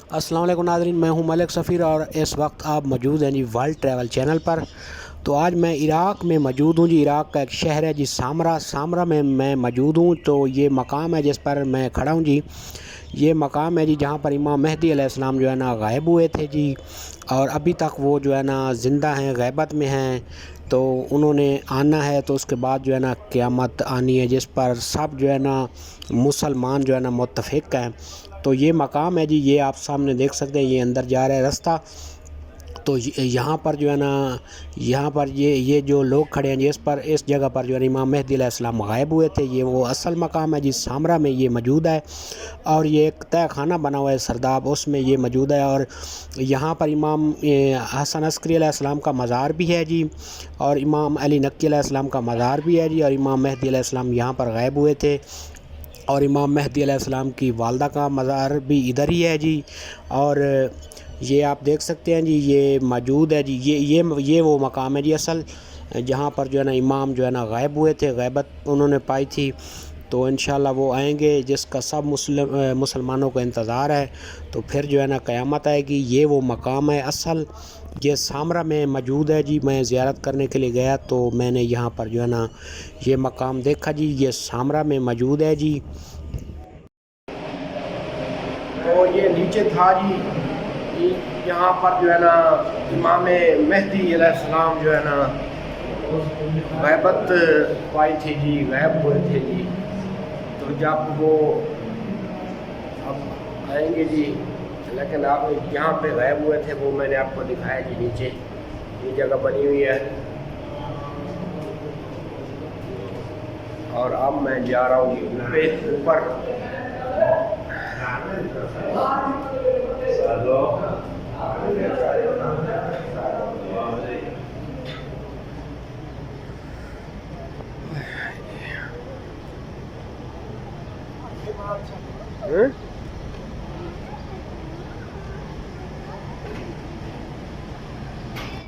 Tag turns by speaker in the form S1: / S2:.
S1: अस्सलाम वालेकुम नाज़रीन, मैं हूं मलिक सफ़ीर और इस वक्त आप मौजूद हैं जी वर्ल्ड ट्रैवल चैनल पर। तो आज मैं इराक़ में मौजूद हूं जी। इराक़ का एक शहर है जी सामरा में मैं मौजूद हूं। तो ये मकाम है जिस पर मैं खड़ा हूं जी। ये मकाम है जी जहां पर इमाम मेहदी अलैहिस्सलाम जो है ना गायब हुए थे जी, और अभी तक वो जो है ना ज़िंदा हैं, गैबत में हैं। तो उन्होंने आना है, तो उसके बाद जो है ना क़यामत आनी है, जिस पर सब जो है ना मुसलमान जो है ना मुत्तफ़िक़ हैं। तो ये मकाम है जी, ये आप सामने देख सकते हैं, ये अंदर जा रहा है रास्ता। तो यहाँ पर जो है ना, यहाँ पर ये जो लोग खड़े हैं जी, इस जगह पर जो है इमाम मेहदी अलैहिस्सलाम गायब हुए थे। ये वो असल मकाम है जी, सामरा में ये मौजूद है। और ये एक तय खाना बना हुआ है सरदाब, उसमें ये मौजूद है। और यहाँ पर इमाम हसन अस्करी अलैहिस्सलाम का मज़ार भी है जी, और इमाम अली नक्की अलैहिस्सलाम का मज़ार भी है जी। और इमाम मेहदी अलैहिस्सलाम यहाँ पर गायब हुए थे, और इमाम मेहदी अलैहिस्सलाम की वालदा का मज़ार भी इधर ही है जी। और ये आप देख सकते हैं जी, ये मौजूद है जी। ये वो मकाम है जी असल, जहाँ पर जो है ना इमाम जो है ना गायब हुए थे, गैबत उन्होंने पाई थी। तो इंशाल्लाह वो आएंगे, जिसका सब मुसलमानों को इंतज़ार है। तो फिर जो है ना क़यामत आएगी। ये वो मकाम है असल, ये सामरा में मौजूद है जी। मैं ज़ियारत करने के लिए गया तो मैंने यहाँ पर जो है ना ये मकाम देखा जी, ये सामरा में मौजूद है जी। तो ये नीचे था जी, यहाँ पर जो है ना इमाम मेहदी अलैहिस्सलाम जो है ना गैबत पाई थी जी, गायब हुए थे जी। तो जब वो अब आएंगे जी, लेकिन आप यहाँ पे गायब हुए थे वो मैंने आपको दिखाया जी। नीचे ये जगह बनी हुई है, और अब मैं जा रहा हूँ जी ऊपर।